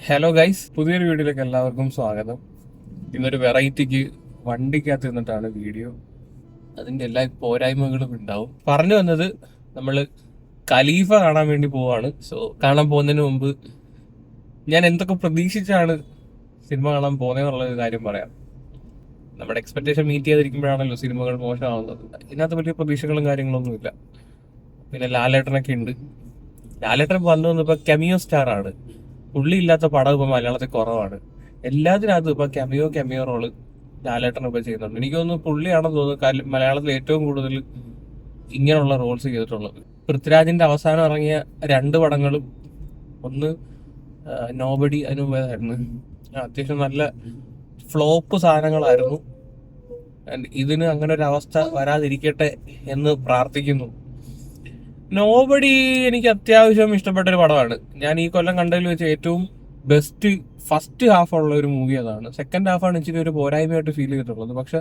Hello guys, പുതിയൊരു വീഡിയോയിലേക്ക് എല്ലാവർക്കും സ്വാഗതം. ഇന്നൊരു വെറൈറ്റിക്ക് വണ്ടിക്കകത്ത് നിന്നിട്ടാണ് വീഡിയോ. അതിന്റെ എല്ലാ പോരായ്മകളും ഉണ്ടാവും. പറഞ്ഞു വന്നത്, നമ്മൾ ഖലീഫ കാണാൻ വേണ്ടി പോവാണ്. സോ കാണാൻ പോകുന്നതിന് മുമ്പ് ഞാൻ എന്തൊക്കെ പ്രതീക്ഷിച്ചാണ് സിനിമ കാണാൻ പോകുന്നതെന്നുള്ളൊരു കാര്യം പറയാം. നമ്മുടെ എക്സ്പെക്ടേഷൻ മീറ്റ് ചെയ്തിരിക്കുമ്പോഴാണല്ലോ സിനിമകൾ മോശമാവുന്നത്. ഇതിനകത്ത് വലിയ പ്രതീക്ഷകളും കാര്യങ്ങളൊന്നുമില്ല. പിന്നെ ലാലേട്ടനൊക്കെ ഉണ്ട്. ലാലേട്ടൻ വന്നു വന്നപ്പോൾ കെമിയോ സ്റ്റാർ ആണ്. പുള്ളി ഇല്ലാത്ത പടം ഇപ്പൊ മലയാളത്തിൽ കുറവാണ്. എല്ലാത്തിനകത്തും ഇപ്പൊ കെമിയോ റോള് ലാലേട്ടൻ ഇപ്പൊ ചെയ്യുന്നുണ്ട്. എനിക്ക് തോന്നുന്നു പുള്ളിയാണെന്ന് തോന്നുന്നു മലയാളത്തിൽ ഏറ്റവും കൂടുതൽ ഇങ്ങനെയുള്ള റോൾസ് ചെയ്തിട്ടുള്ളത്. പൃഥ്വിരാജിന്റെ അവസാനം ഇറങ്ങിയ 2 പടങ്ങളും, ഒന്ന് നോബഡി, അതിന് മുമ്പേതായിരുന്നു, അത്യാവശ്യം നല്ല ഫ്ലോപ്പ് സാധനങ്ങളായിരുന്നു. ഇതിന് അങ്ങനെ ഒരു അവസ്ഥ വരാതിരിക്കട്ടെ എന്ന് പ്രാർത്ഥിക്കുന്നു. നോബഡി എനിക്ക് അത്യാവശ്യം ഇഷ്ടപ്പെട്ട ഒരു പടമാണ്. ഞാൻ ഈ കൊല്ലം കണ്ടതിൽ വെച്ച് ഏറ്റവും ബെസ്റ്റ് ഫസ്റ്റ് ഹാഫ് ഉള്ള ഒരു മൂവി അതാണ്. സെക്കൻഡ് ഹാഫാണ് ഇച്ചിരി ഒരു പോരായ്മയായിട്ട് ഫീൽ ചെയ്തിട്ടുള്ളത്. പക്ഷെ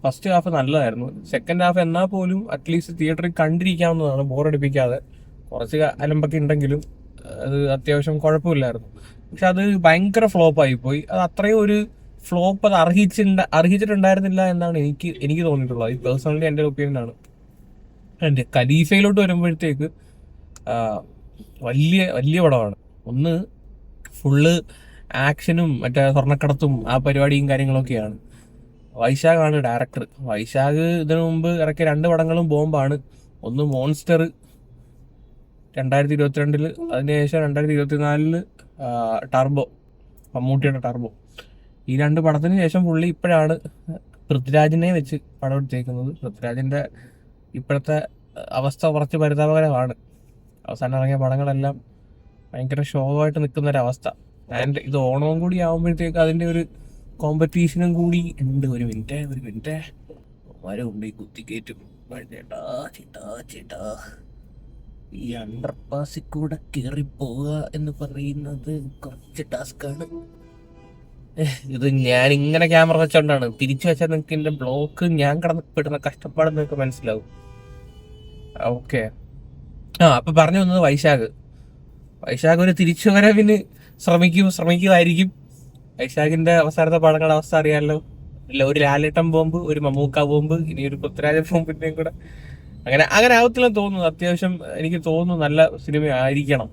ഫസ്റ്റ് ഹാഫ് നല്ലതായിരുന്നു. സെക്കൻഡ് ഹാഫ് എന്നാൽ പോലും അറ്റ്ലീസ്റ്റ് തിയേറ്ററിൽ കണ്ടിരിക്കാവുന്നതാണ്, ബോറടിപ്പിക്കാതെ. കുറച്ച് അലമ്പൊക്കെ ഉണ്ടെങ്കിലും അത് അത്യാവശ്യം കുഴപ്പമില്ലായിരുന്നു. പക്ഷെ അത് ഭയങ്കര ഫ്ലോപ്പായി പോയി. അത് അത്രയും ഒരു ഫ്ലോപ്പ് അത് അർഹിച്ചിട്ടുണ്ടായിരുന്നില്ല എന്നാണ് എനിക്ക് തോന്നിയിട്ടുള്ളത്. ഈ പേഴ്സണലി എൻ്റെ ഒപ്പീനിയനാണ്. എൻ്റെ ഖലീഫയിലോട്ട് വരുമ്പോഴത്തേക്ക് വലിയ വലിയ പടമാണ്. ഒന്ന് ഫുള്ള് ആക്ഷനും മറ്റേ സ്വർണ്ണക്കടത്തും ആ പരിപാടിയും കാര്യങ്ങളൊക്കെയാണ്. വൈശാഖാണ് ഡയറക്ടർ. വൈശാഖ് ഇതിനു മുമ്പ് ഇറക്കിയ 2 പടങ്ങളും ബോംബാണ്. ഒന്ന് മോൺസ്റ്റർ 2022, അതിനുശേഷം 2024 ടർബോ, മമ്മൂട്ടിയുടെ ടർബോ. ഈ 2 പടത്തിന് ശേഷം പുള്ളി ഇപ്പോഴാണ് പൃഥ്വിരാജിനെ വെച്ച് പടം എടുത്തേക്കുന്നത്. പൃഥ്വിരാജിന്റെ ഇപ്പോഴത്തെ അവസ്ഥ കുറച്ച് പരിതാപകരമാണ്. അവസാനം ഇറങ്ങിയ പടങ്ങളെല്ലാം ഭയങ്കര ഷോവായിട്ട് നിൽക്കുന്നൊരവസ്ഥ. ആൻഡ് ഇത് ഓണവും കൂടി ആകുമ്പോഴത്തേക്ക് അതിൻ്റെ ഒരു കോമ്പറ്റീഷനും കൂടി ഉണ്ട്. ഒരു മിനിറ്റ് മരമുണ്ട് ഈ കുത്തിക്കയറ്റും. ചേട്ടാ ചേട്ടാ ചേട്ടാ, ഈ അണ്ടർപാസിൽ കൂടെ കയറി പോവുക എന്ന് പറയുന്നത് കുറച്ച് ടാസ്ക്കാണ്. ഇത് ഞാൻ ഇങ്ങനെ ക്യാമറ വെച്ചോണ്ടാണ്. തിരിച്ചു വെച്ചാൽ നിങ്ങൾക്ക് എൻ്റെ ബ്ലോക്ക് ഞാൻ കിടന്നപ്പെടുന്ന കഷ്ടപ്പാട് നിങ്ങൾക്ക് മനസ്സിലാവും. ഓക്കെ, അപ്പൊ പറഞ്ഞു വന്നത് വൈശാഖ് ഒരു തിരിച്ചുവരവിന് ശ്രമിക്കുമായിരിക്കും. വൈശാഖിന്റെ അവസാനത്തെ പടങ്ങളുടെ അവസ്ഥ അറിയാമല്ലോ. ഒരു ലാലേട്ടൻ ബോംബ്, ഒരു മമ്മൂക്ക ബോംബ്, ഇനി ഒരു പൃഥ്വിരാജ ബോംബിന്റെയും കൂടെ. അങ്ങനെ ആവത്തില്ലെന്ന് തോന്നുന്നു. അത്യാവശ്യം എനിക്ക് തോന്നുന്നു നല്ല സിനിമ ആയിരിക്കണം.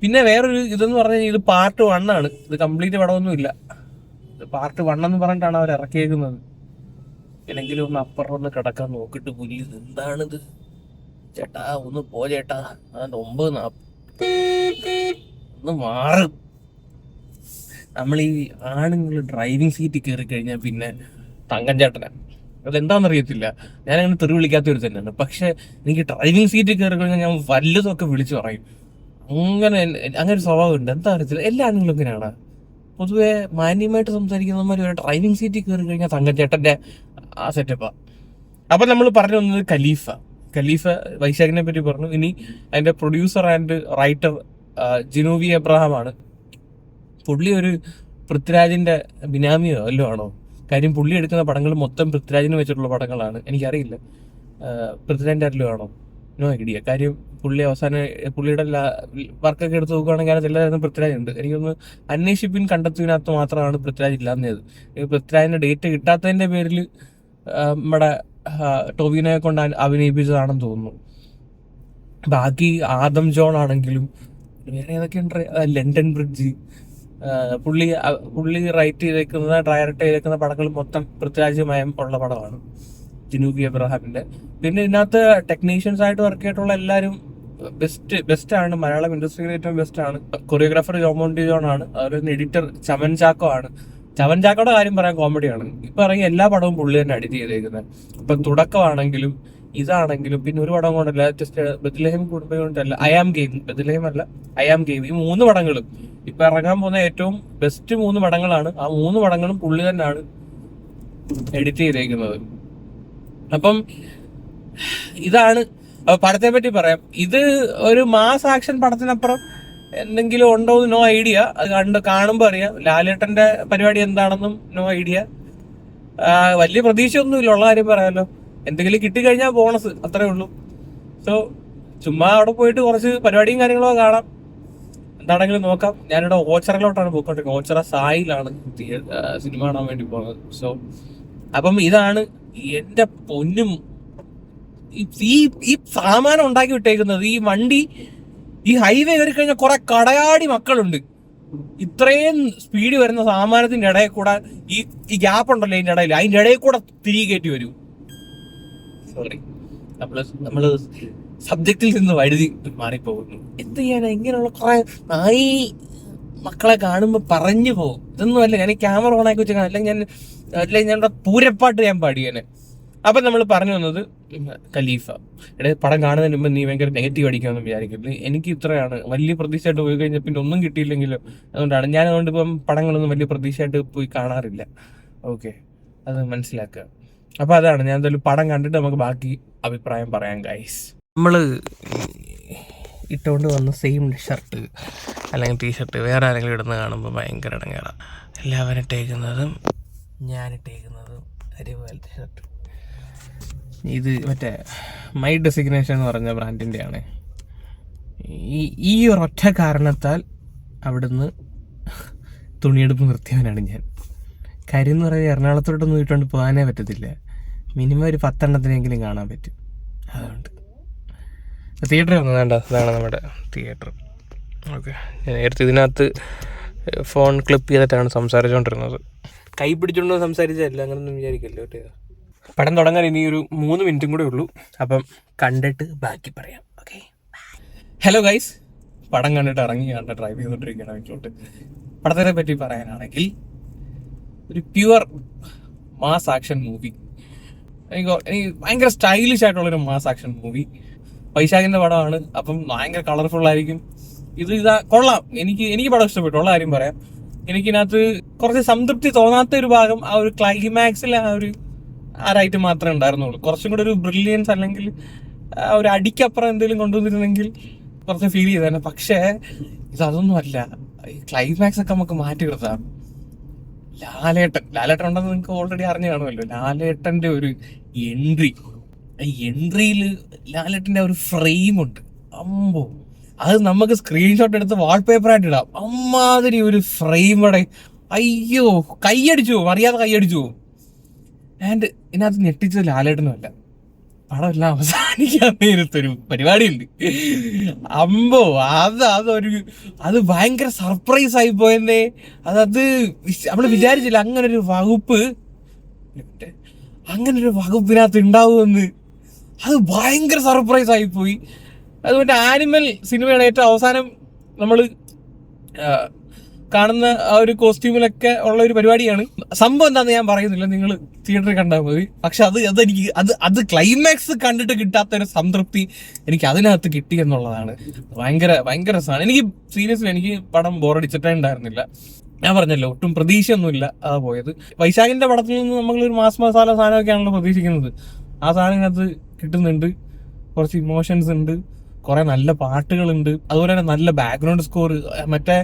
പിന്നെ വേറൊരു ഇതെന്ന് പറഞ്ഞു കഴിഞ്ഞാൽ ഇത് പാർട്ട് 1 ആണ്. ഇത് കംപ്ലീറ്റ് പടമൊന്നും ഇല്ല. പാർട്ട് 1 എന്ന് പറഞ്ഞിട്ടാണ് അവർ ഇറക്കിയേക്കുന്നത്. എന്നെങ്കിലും ഒന്ന് അപ്പുറം ഒന്ന് കിടക്കാൻ നോക്കിട്ട് പുലി എന്താണിത് ചേട്ടാ, ഒന്ന് പോ ചേട്ടാ. അതിന്റെ 9:40 ഒന്ന് മാറും. നമ്മൾ ഈ ആണുങ്ങൾ ഡ്രൈവിംഗ് സീറ്റിൽ കയറി കഴിഞ്ഞാൽ പിന്നെ തങ്കം ചേട്ടനാണ്. അതെന്താണെന്നറിയത്തില്ല. ഞാനങ്ങനെ തെറി വിളിക്കാത്ത ഒരു തന്നെയാണ്. പക്ഷെ എനിക്ക് ഡ്രൈവിംഗ് സീറ്റിൽ കയറി കഴിഞ്ഞാൽ ഞാൻ വല്ലതൊക്കെ വിളിച്ചു പറയും. അങ്ങനെ ഒരു സ്വഭാവമുണ്ട്. എന്താ അറിയത്തില്ല, എല്ലാ ആണുങ്ങളും ഇങ്ങനെയാണ്. പൊതുവെ മാന്യമായിട്ട് സംസാരിക്കുന്നവന്മാർ ഒരു ഡ്രൈവിംഗ് സീറ്റിൽ കയറി കഴിഞ്ഞാൽ തങ്കച്ചേട്ടന്റെ ആ സെറ്റപ്പാ. അപ്പൊ നമ്മൾ പറഞ്ഞു വന്നത് ഖലീഫ വൈശാഖിനെ പറ്റി പറഞ്ഞു. ഇനി അതിന്റെ പ്രൊഡ്യൂസർ ആൻഡ് റൈറ്റർ ജിനോവി എബ്രഹാം ആണ്. പുള്ളി ഒരു പൃഥ്വിരാജിന്റെ ബിനാമിയോ വല്ലോ ആണോ? കാര്യം പുള്ളി എടുക്കുന്ന പടങ്ങൾ മൊത്തം പൃഥ്വിരാജിന് വെച്ചിട്ടുള്ള പടങ്ങളാണ്. എനിക്കറിയില്ല പൃഥ്വിരാജിന്റെ ആരിലും ആണോ, നോ ഐഡിയ. കാര്യം പുള്ളി അവസാനം പുള്ളിയുടെ വർക്കൊക്കെ എടുത്ത് നോക്കുകയാണെങ്കിൽ അതിനകത്ത് എല്ലാവരും പൃഥ്വിരാജ് ഉണ്ട്. എനിക്കൊന്ന് അന്വേഷിപ്പിൻ കണ്ടെത്തുന്നതിനകത്ത് മാത്രമാണ് പൃഥ്വിരാജ് ഇല്ലാന്നത്. പൃഥ്വിരാജിന്റെ ഡേറ്റ് കിട്ടാത്തതിന്റെ പേരിൽ നമ്മുടെ ടോവിനോയെ കൊണ്ട് അഭിനയിപ്പിച്ചതാണെന്ന് തോന്നുന്നു. ബാക്കി ആദം ജോൺ ആണെങ്കിലും വേറെ ഏതൊക്കെയുണ്ട്, ലണ്ടൻ ബ്രിഡ്ജ്, പുള്ളി റൈറ്റ് ചെയ്തേക്കുന്ന ഡയറക്റ്റ് ചെയ്തേക്കുന്ന പടങ്ങൾ മൊത്തം പൃഥ്വിരാജുമയം ഉള്ള പടമാണ് ജിനൂബി എബ്രഹാമിന്റെ. പിന്നെ ഇതിനകത്ത് ടെക്നീഷ്യൻസ് ആയിട്ട് വർക്ക് ചെയ്തിട്ടുള്ള എല്ലാവരും ബെസ്റ്റ് ആണ്. മലയാളം ഇൻഡസ്ട്രിയിൽ ഏറ്റവും ബെസ്റ്റ് ആണ്. കൊറിയോഗ്രാഫർ ജോമോണ്ടി ജോൺ ആണ്. അതുപോലെ എഡിറ്റർ ചമൻ ചാക്കോ ആണ്. ചമൻ ചാക്കോയുടെ കാര്യം പറയാൻ കോമഡിയാണ്. ഇപ്പൊ ഇറങ്ങിയ എല്ലാ പടവും പുള്ളി തന്നെ എഡിറ്റ് ചെയ്തേക്കുന്നത്. ഇപ്പൊ തുടക്കമാണെങ്കിലും ഇതാണെങ്കിലും. പിന്നെ ഒരു പടം കൊണ്ടല്ല, ജസ്റ്റ് ബെത്ലഹേം കുടുംബം കൊണ്ടല്ല, ബെത്ലഹേം അല്ല, ഐ ആം ഗെയിം. ഈ 3 പടങ്ങളും ഇപ്പൊ ഇറങ്ങാൻ പോകുന്ന ഏറ്റവും ബെസ്റ്റ് 3 പടങ്ങളാണ്. ആ 3 പടങ്ങളും പുള്ളി തന്നെയാണ് എഡിറ്റ് ചെയ്തേക്കുന്നത്. അപ്പം ഇതാണ് പടത്തെ പറ്റി പറയാം. ഇത് ഒരു മാസ് ആക്ഷൻ പടത്തിനപ്പുറം എന്തെങ്കിലും ഉണ്ടോ എന്ന് നോ ഐഡിയ. അത് കാണുമ്പോൾ അറിയാം. ലാലേട്ടന്റെ പരിപാടി എന്താണെന്നും നോ ഐഡിയ. വലിയ പ്രതീക്ഷയൊന്നുമില്ല, ഉള്ള കാര്യം പറയാമല്ലോ. എന്തെങ്കിലും കിട്ടിക്കഴിഞ്ഞാൽ ബോണസ്, അത്രേ ഉള്ളൂ. സോ ചുമ്മാ അവിടെ പോയിട്ട് കുറച്ച് പരിപാടിയും കാര്യങ്ങളൊക്കെ കാണാം. എന്താണെങ്കിലും നോക്കാം. ഞാനിവിടെ ഓച്ചറയിലോട്ടാണ് പോയിക്കൊണ്ടിരിക്കുന്നത്. ഓച്ചറ സായിലാണ് സിനിമ കാണാൻ വേണ്ടി പോകുന്നത്. സോ അപ്പം ഇതാണ് എന്റെ പൊന്നും ഈ സാമാനം ഉണ്ടാക്കി വിട്ടേക്കുന്നത്. ഈ വണ്ടി ഈ ഹൈവേ കയറി കഴിഞ്ഞാൽ കുറെ കടയാടി മക്കളുണ്ട്. ഇത്രയും സ്പീഡ് വരുന്ന സാമാനത്തിന്റെ ഇടയിൽ കൂടെ ഈ ഗ്യാപ്പ് ഉണ്ടല്ലോ അതിന്റെ ഇടയിൽ കൂടെ തിരികെ കയറ്റി വരൂ. സോറി, നമ്മള് സബ്ജക്റ്റിൽ നിന്ന് വഴുതി മാറിപ്പോകുന്നു. എന്ത് ചെയ്യാനാ, ഇങ്ങനെയുള്ള കുറെ നായി മക്കളെ കാണുമ്പോ പറഞ്ഞു പോകും. ഇതൊന്നും അല്ല, ഞാൻ ക്യാമറ ഓൺ ആക്കി വെച്ചാൽ അല്ലെങ്കിൽ ഞാൻ പൂരപ്പാട്ട് ഞാൻ പാടിയേനെ. അപ്പൊ നമ്മൾ പറഞ്ഞു വന്നത് ഖലീഫ. പടം കാണുന്നതിന് മുമ്പ് നീ ഭയങ്കര നെഗറ്റീവ് അടിക്കാമെന്ന് വിചാരിക്കരുത്. എനിക്ക് ഇത്രയാണ്, വലിയ പ്രതീക്ഷയായിട്ട് പോയി കഴിഞ്ഞാൽ പിന്നെ ഒന്നും കിട്ടിയില്ലെങ്കിലും അതുകൊണ്ടാണ് ഞാൻ അതുകൊണ്ട് ഇപ്പം പടങ്ങളൊന്നും വലിയ പ്രതീക്ഷയായിട്ട് പോയി കാണാറില്ല. ഓക്കെ, അത് മനസ്സിലാക്കുക. അപ്പൊ അതാണ്, ഞാൻ എന്തായാലും പടം കണ്ടിട്ട് നമുക്ക് ബാക്കി അഭിപ്രായം പറയാം ഗൈസ്. നമ്മള് ഇട്ടുകൊണ്ട് വന്ന സെയിം ഷർട്ട് അല്ലെങ്കിൽ ടീഷർട്ട് വേറെ ആരെങ്കിലും ഇടുന്ന കാണുമ്പോൾ ഭയങ്കര ഇടങ്ങേറാണ്. എല്ലാവരും ഇട്ടേക്കുന്നതും ഞാനിട്ടേക്കുന്നതും ഒരുപോലത്തെ ഷർട്ട്. ഇത് മറ്റേ മൈ ഡെസിഗ്നേഷൻ എന്ന് പറഞ്ഞ ബ്രാൻഡിൻ്റെ ആണ്. ഈ ഒരൊറ്റ കാരണത്താൽ അവിടുന്ന് തുണിയെടുപ്പ് നിർത്തിയവനാണ് ഞാൻ. കാര്യം എന്ന് പറയുന്നത് എറണാകുളത്തോട്ടൊന്നും ഇട്ടുകൊണ്ട് പോകാനേ പറ്റത്തില്ല. മിനിമം ഒരു 10 എണ്ണത്തിനെങ്കിലും കാണാൻ പറ്റും. അതുകൊണ്ട് തിയേറ്ററിൽ വന്നത് വേണ്ട, അതാണ് നമ്മുടെ തിയേറ്റർ. ഓക്കെ, ഞാൻ നേരത്തെ ഇതിനകത്ത് ഫോൺ ക്ലിപ്പ് ചെയ്തിട്ടാണ് സംസാരിച്ചുകൊണ്ടിരുന്നത്. കൈ പിടിച്ചുകൊണ്ട് സംസാരിച്ചതല്ല, അങ്ങനൊന്നും വിചാരിക്കല്ലോ കേട്ടോ. പടം തുടങ്ങാൻ ഇനി ഒരു 3 മിനിറ്റും കൂടെ ഉള്ളൂ. അപ്പം കണ്ടിട്ട് ബാക്കി പറയാം. ഓക്കെ, ഹലോ ഗൈസ്, പടം കണ്ടിട്ട് ഇറങ്ങിയാണ് ഡ്രൈവ് ചെയ്തുകൊണ്ടിരിക്കുകയാണ് വീട്ടിലോട്ട്. പടത്തിനെ പറ്റി പറയാനാണെങ്കിൽ ഒരു പ്യുവർ മാസ് ആക്ഷൻ മൂവി. എനിക്ക് ഭയങ്കര സ്റ്റൈലിഷ് ആയിട്ടുള്ളൊരു മാസ് ആക്ഷൻ മൂവി. വൈശാഖിന്റെ പടമാണ്, അപ്പം ഭയങ്കര കളർഫുൾ ആയിരിക്കും. ഇതാ കൊള്ളാം. എനിക്ക് പടം ഇഷ്ടപ്പെട്ടു. ഉള്ള കാര്യം പറയാം, എനിക്കിനകത്ത് കുറച്ച് സംതൃപ്തി തോന്നാത്ത ഒരു ഭാഗം ആ ഒരു ക്ലൈമാക്സിൽ ആ റൈറ്റ് മാത്രമേ ഉണ്ടായിരുന്നുള്ളൂ. കുറച്ചും കൂടെ ഒരു ബ്രില്യൻസ് അല്ലെങ്കിൽ ഒരു അടിക്കപ്പുറം എന്തെങ്കിലും കൊണ്ടുവന്നിരുന്നെങ്കിൽ കുറച്ച് ഫീൽ ചെയ്തേനെ. പക്ഷേ ഇതൊന്നും അല്ല. ഈ ക്ലൈമാക്സ് ഒക്കെ നമുക്ക് മാറ്റി നിർത്താം. ലാലേട്ടൻ ഉണ്ടെന്ന് നിങ്ങൾക്ക് ഓൾറെഡി അറിഞ്ഞു കാണുമല്ലോ. ലാലേട്ടന്റെ ഒരു എൻട്രി, ഈ എൻട്രിയിൽ ലാലേട്ടന്റെ ഒരു ഫ്രെയിമുണ്ട്. അമ്പോ, അത് നമുക്ക് സ്ക്രീൻഷോട്ട് എടുത്ത് വാൾപേപ്പറായിട്ട് ഇടാം. അമ്മാതിരി ഒരു ഫ്രെയിമടെ. അയ്യോ, കൈയടിച്ചു പോകും, അറിയാതെ കൈയടിച്ചു പോകും. ആൻഡ് ഇതിനകത്ത് ഞെട്ടിച്ചത് ലാലേട്ടനുമല്ല, പടമെല്ലാം അവസാനിക്കാൻ നേരത്തൊരു പരിപാടിയുണ്ട്. അമ്പോ, അത് ഭയങ്കര സർപ്രൈസ് ആയി പോയെന്നേ. അത് നമ്മള് വിചാരിച്ചില്ല അങ്ങനൊരു വകുപ്പിനകത്ത് ഉണ്ടാവുമെന്ന്. അത് ഭയങ്കര സർപ്രൈസ് ആയിപ്പോയി. അത് മറ്റേ ആനിമൽ സിനിമയുടെ ഏറ്റവും അവസാനം നമ്മൾ കാണുന്ന ആ ഒരു കോസ്റ്റ്യൂമിലൊക്കെ ഉള്ള ഒരു പരിപാടിയാണ്. സംഭവം എന്താന്ന് ഞാൻ പറയുന്നില്ല, നിങ്ങൾ തിയേറ്ററിൽ കണ്ടാൽ മതി. പക്ഷെ അത് ക്ലൈമാക്സ് കണ്ടിട്ട് കിട്ടാത്ത ഒരു സംതൃപ്തി എനിക്ക് അതിനകത്ത് കിട്ടി എന്നുള്ളതാണ്. ഭയങ്കര സാധനം. എനിക്ക് പടം ബോറടിച്ചിട്ടേ ഉണ്ടായിരുന്നില്ല. ഞാൻ പറഞ്ഞല്ലോ, ഒട്ടും പ്രതീക്ഷയൊന്നുമില്ല അതാ പോയത്. വൈശാഖിന്റെ പടത്തിൽ നിന്ന് നമ്മളൊരു മാസ് മസാല സാധനമൊക്കെയാണല്ലോ പ്രതീക്ഷിക്കുന്നത്. ആ സാധനത്തിനകത്ത് കിട്ടുന്നുണ്ട്. കുറച്ച് ഇമോഷൻസ് ഉണ്ട്, കുറെ നല്ല പാട്ടുകളുണ്ട്, അതുപോലെ തന്നെ നല്ല ബാക്ക്ഗ്രൗണ്ട് സ്കോർ. മറ്റേ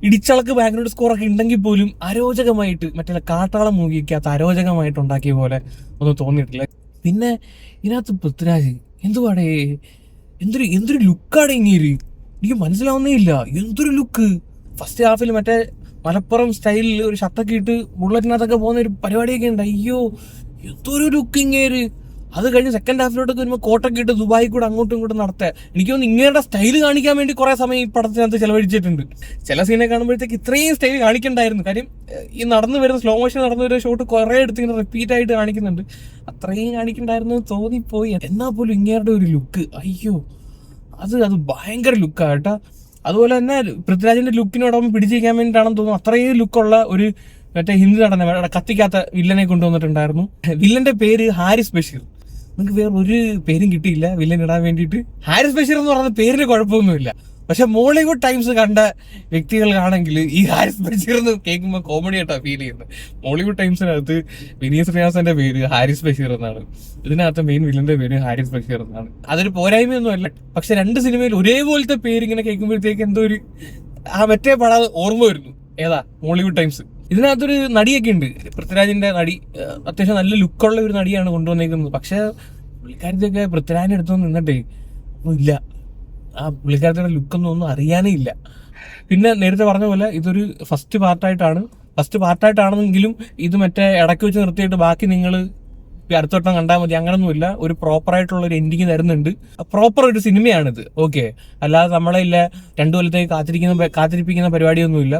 ഇടിച്ചളക്ക് ബാക്ക്ഗ്രൗണ്ട് സ്കോറൊക്കെ ഉണ്ടെങ്കിൽ പോലും അരോചകമായിട്ട്, മറ്റേ കാട്ടാളം മൂവിക്കകത്ത് അരോചകമായിട്ട് ഉണ്ടാക്കിയ പോലെ ഒന്നും തോന്നിയിട്ടില്ല. പിന്നെ ഇതിനകത്ത് പൃഥ്വിരാജ് എന്തൊരു ലുക്കാണ് ഇങ്ങേര്. എനിക്ക് മനസ്സിലാവുന്നേ ഇല്ല, എന്തൊരു ലുക്ക്. ഫസ്റ്റ് ഹാഫിൽ മറ്റേ മലപ്പുറം സ്റ്റൈലിൽ ഒരു ഷർട്ടൊക്കെ ഇട്ട് ബുള്ളറ്റിനകത്തൊക്കെ പോകുന്ന ഒരു പരിപാടിയൊക്കെ ഉണ്ട്. അയ്യോ, എന്തൊരു ലുക്ക് ഇങ്ങേര്. അത് കഴിഞ്ഞ് സെക്കൻഡ് ഹാഫിലോട്ടൊക്കെ വരുമ്പോൾ കോട്ടൊക്കെ ഇട്ട് ദുബായി കൂടെ അങ്ങോട്ടും ഇങ്ങോട്ടും നടത്തുക. എനിക്ക് തോന്നുന്നു ഇങ്ങനെയുള്ള സ്റ്റൈല് കാണിക്കാൻ വേണ്ടി കുറെ സമയം ഈ പടത്തിനകത്ത് ചെലവഴിച്ചിട്ടുണ്ട്. ചില സീനെ കാണുമ്പോഴത്തേക്ക് ഇത്രയും സ്റ്റൈൽ കാണിക്കണ്ടായിരുന്നു. കാര്യം ഈ നടന്നു വരുന്ന സ്ലോ മോഷൻ നടന്നു വരുന്ന ഷോട്ട് കുറെ എടുത്ത് ഇങ്ങനെ റിപ്പീറ്റ് ആയിട്ട് കാണിക്കുന്നുണ്ട്. അത്രയും കാണിക്കണ്ടായിരുന്നു തോന്നിപ്പോയി. എന്നാൽ പോലും ഇങ്ങേരുടെ ഒരു ലുക്ക്, അയ്യോ, അത് ഭയങ്കര ലുക്കാണ് കേട്ടോ. അതുപോലെ തന്നെ പൃഥ്വിരാജിന്റെ ലുക്കിനോടൊപ്പം പിടിച്ചിരിക്കാൻ വേണ്ടിയിട്ടാണെന്ന് തോന്നുന്നു അത്രയും ലുക്കുള്ള ഒരു മറ്റേ ഹിന്ദി നടനെ കത്തിക്കാത്ത വില്ലനെ കൊണ്ടുവന്നിട്ടുണ്ടായിരുന്നു. വില്ലന്റെ പേര് ഹാരിസ് ബഷീർ. നിങ്ങൾക്ക് വേറെ ഒരു പേരും കിട്ടിയില്ല വില്ലൻ ഇടാൻ വേണ്ടിയിട്ട്. ഹാരിസ് ബഷീർ എന്ന് പറയുന്ന പേരിന് കുഴപ്പമൊന്നുമില്ല. പക്ഷെ മോളിവുഡ് ടൈംസ് കണ്ട വ്യക്തികൾക്കാണെങ്കിൽ ഈ ഹാരിസ് ബഷീർ എന്ന് കേൾക്കുമ്പോൾ കോമഡി ആയിട്ടാണ് ഫീൽ ചെയ്യുന്നത്. മോളിവുഡ് ടൈംസിനകത്ത് വിനീത് ശ്രീനിവാസന്റെ പേര് ഹാരിസ് ബഷീർ എന്നാണ്, ഇതിനകത്ത് മെയിൻ വില്ലന്റെ പേര് ഹാരിസ് ബഷീർ എന്നാണ്. അതൊരു പോരായ്മയൊന്നും അല്ല. പക്ഷെ 2 സിനിമയിൽ ഒരേപോലത്തെ പേര് ഇങ്ങനെ കേൾക്കുമ്പോഴത്തേക്ക് എന്തോ ഒരു മറ്റേ പടം ഓർമ്മ വരുന്നു. ഏതാ? Mollywood times. ഇതിനകത്തൊരു നടിയൊക്കെ ഉണ്ട്, പൃഥ്വിരാജിന്റെ നടി. അത്യാവശ്യം നല്ല ലുക്കുള്ള ഒരു നടിയാണ് കൊണ്ടുവന്നേക്കുന്നത്. പക്ഷെ പുള്ളിക്കാരത്തൊക്കെ പൃഥ്വിരാജിന്റെ അടുത്തൊന്നും നിന്നിട്ടേ ഒന്നും ഇല്ല. ആ പുള്ളിക്കാരത്തിന്റെ ലുക്കൊന്നും അറിയാനേ ഇല്ല. പിന്നെ നേരത്തെ പറഞ്ഞ പോലെ ഇതൊരു ഫസ്റ്റ് പാർട്ടായിട്ടാണെങ്കിലും ഇത് മറ്റേ ഇടയ്ക്ക് വെച്ച് നിർത്തിയിട്ട് ബാക്കി നിങ്ങൾ അടുത്ത വട്ടം കണ്ടാൽ മതി, അങ്ങനൊന്നുമില്ല. ഒരു പ്രോപ്പർ ആയിട്ടുള്ള ഒരു എൻഡിങ് തരുന്നുണ്ട്. പ്രോപ്പർ ഒരു സിനിമയാണിത്. ഓക്കെ, അല്ലാതെ നമ്മളെ ഇല്ല 2 കൊല്ലത്തേക്ക് കാത്തിരിപ്പിക്കുന്ന പരിപാടിയൊന്നുമില്ല.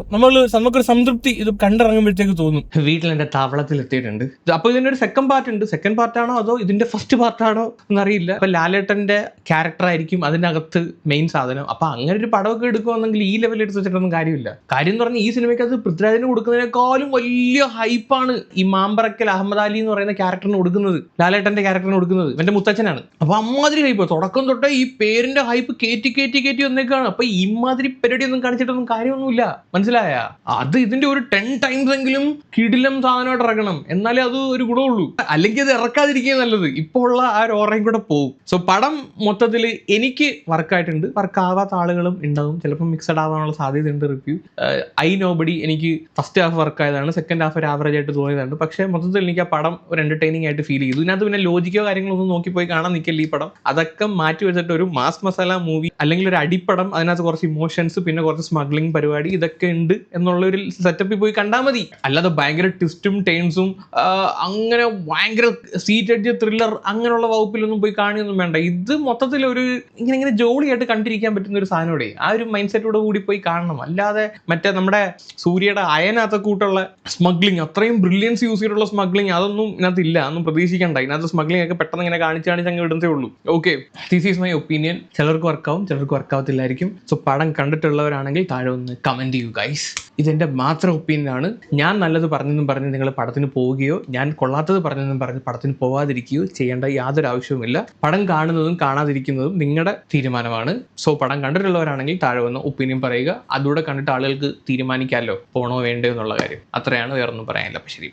നമുക്കൊരു സംതൃപ്തി ഇത് കണ്ടിറങ്ങുമ്പോഴത്തേക്ക് തോന്നും. വീട്ടിൽ എന്റെ താവളത്തിൽ എത്തിയിട്ടുണ്ട്. അപ്പൊ ഇതിന്റെ ഒരു സെക്കൻഡ് പാർട്ട് ഉണ്ട്. സെക്കൻഡ് പാർട്ടാണോ അതോ ഇതിന്റെ ഫസ്റ്റ് പാർട്ടാണോ എന്നറിയില്ല. അപ്പൊ ലാലേട്ടന്റെ ക്യാരക്ടർ ആയിരിക്കും അതിനകത്ത് മെയിൻ സാധനം. അപ്പൊ അങ്ങനെ ഒരു പടമൊക്കെ എടുക്കുവാണെങ്കിൽ ഈ ലെവലിൽ എടുത്ത് വെച്ചിട്ടൊന്നും കാര്യമില്ല. കാര്യം എന്ന് പറഞ്ഞാൽ ഈ സിനിമയ്ക്ക് അത് പൃഥ്വിരാജിന് കൊടുക്കുന്നതിനേക്കാളും വലിയ ഹൈപ്പാണ് ഈ മാമ്പറക്കൽ അഹമ്മദ് അലി എന്ന് പറയുന്ന ക്യാരക്ടറിന് കൊടുക്കുന്നത്, ലാലേട്ടന്റെ ക്യാരക്ടറിന് കൊടുക്കുന്നത്. എന്റെ മുത്തച്ഛനാണ്. അപ്പൊ അമ്മാതിരി ഹൈപ്പ്, തുടക്കം തൊട്ടേ ഈ പേരിന്റെ ഹൈപ്പ് കയറ്റി വന്നേക്കാണ്. അപ്പൊ ഇമാതിരി പരിപാടി ഒന്നും കാണിച്ചിട്ടൊന്നും കാര്യമൊന്നുമില്ല, മനസ്സിലായ? അത് ഇതിന്റെ ഒരു 10 ടൈംസ് എങ്കിലും കിടിലം സാധനമായിട്ട് ഇറക്കണം, എന്നാലേ അത് ഒരു ഗുണമുള്ളൂ. അല്ലെങ്കിൽ അത് ഇറക്കാതിരിക്കുക നല്ലത്. ഇപ്പോൾ ഉള്ള ആ ഒരു ഓറയും കൂടെ പോകും. സോ പടം മൊത്തത്തിൽ എനിക്ക് വർക്കായിട്ടുണ്ട്. വർക്കാവാത്ത ആളുകളും ഉണ്ടാവും, ചിലപ്പോൾ മിക്സഡ് ആവാനുള്ള സാധ്യതയുണ്ട്. റിവ്യൂ ഐ നോബഡി എനിക്ക് ഫസ്റ്റ് ഹാഫ് വർക്കായതാണ്, സെക്കൻഡ് ഹാഫ് ഒരു ആവറേജ് ആയിട്ട് തോന്നിയതാണ്. പക്ഷേ മൊത്തത്തിൽ എനിക്ക് ആ പടം ഒരു എന്റർടൈനിങ് ആയിട്ട് ഫീൽ ചെയ്തു. ഇതിനകത്ത് പിന്നെ ലോജിക്കോ കാര്യങ്ങളൊന്നും നോക്കിപ്പോയി കാണാൻ നിൽക്കില്ല ഈ പടം. അതൊക്കെ മാറ്റി വെച്ചിട്ട് ഒരു മാസ് മസാല മൂവി അല്ലെങ്കിൽ ഒരു അടിപ്പടം, അതിനകത്ത് കുറച്ച് ഇമോഷൻസ് പിന്നെ കുറച്ച് സ്മഗ്ലിംഗ് പരിപാടി ഇതൊക്കെ ഉണ്ട് എന്നുള്ള ഒരു സെറ്റപ്പിൽ പോയി കണ്ടാൽ മതി. അല്ലാതെ ഭയങ്കര ട്വിസ്റ്റും ടേൺസും അങ്ങനെ ഭയങ്കര സീറ്റ് എഡ്ജ് ത്രില്ലർ അങ്ങനെയുള്ള വകുപ്പിലൊന്നും പോയി കാണുകയൊന്നും വേണ്ട. ഇത് മൊത്തത്തിൽ ഒരു ഇങ്ങനെ ജോളിയായിട്ട് കണ്ടിരിക്കാൻ പറ്റുന്ന ഒരു സാധനോടെ ആ ഒരു മൈൻഡ് സെറ്റോട് കൂടി പോയി കാണണം. അല്ലാതെ മറ്റേ നമ്മുടെ സൂര്യയുടെ അയനകത്തെ കൂട്ടുള്ള സ്മഗ്ലിംഗ്, അത്രയും ബ്രില്യൻസ് യൂസ് ചെയ്തിട്ടുള്ള സ്മഗ്ലിംഗ് അതൊന്നും ഇതിനകത്ത് ഇല്ല, ഒന്നും പ്രതീക്ഷിക്കണ്ട. ഇതിനകത്ത് സ്മഗ്ലിംഗ് ഒക്കെ പെട്ടെന്ന് ഇങ്ങനെ കാണിച്ച് അങ്ങ് ഇടുന്നേ ഉള്ളൂ. Okay, this is my opinion. ചിലർക്ക് വർക്കാവും, ചിലർക്ക് വർക്കാവത്തില്ലായിരിക്കും. സോ പടം കണ്ടിട്ടുള്ളവരാണെങ്കിൽ താഴെ ഒന്ന് കമന്റ് ചെയ്യൂ ഗൈസ്. ഇതെന്റെ മാത്രം ഒപ്പീനിയൻ ആണ്. ഞാൻ നല്ലത് പറഞ്ഞെന്നും പറഞ്ഞ് നിങ്ങൾ പടത്തിന് പോവുകയോ ഞാൻ കൊള്ളാത്തത് പറഞ്ഞെന്നും പറഞ്ഞ് പടത്തിന് പോവാതിരിക്കുകയോ ചെയ്യേണ്ട യാതൊരു ആവശ്യവുമില്ല. പടം കാണുന്നതും കാണാതിരിക്കുന്നതും നിങ്ങളുടെ തീരുമാനമാണ്. സോ പടം കണ്ടിട്ടുള്ളവരാണെങ്കിൽ താഴെ വന്ന് ഒപ്പീനിയൻ പറയുക. അതുകൂടെ കണ്ടിട്ട് ആളുകൾക്ക് തീരുമാനിക്കാമല്ലോ പോണോ വേണ്ടോ എന്നുള്ള കാര്യം. അത്രയാണ്, വേറൊന്നും പറയാനില്ല. അപ്പം ശരി.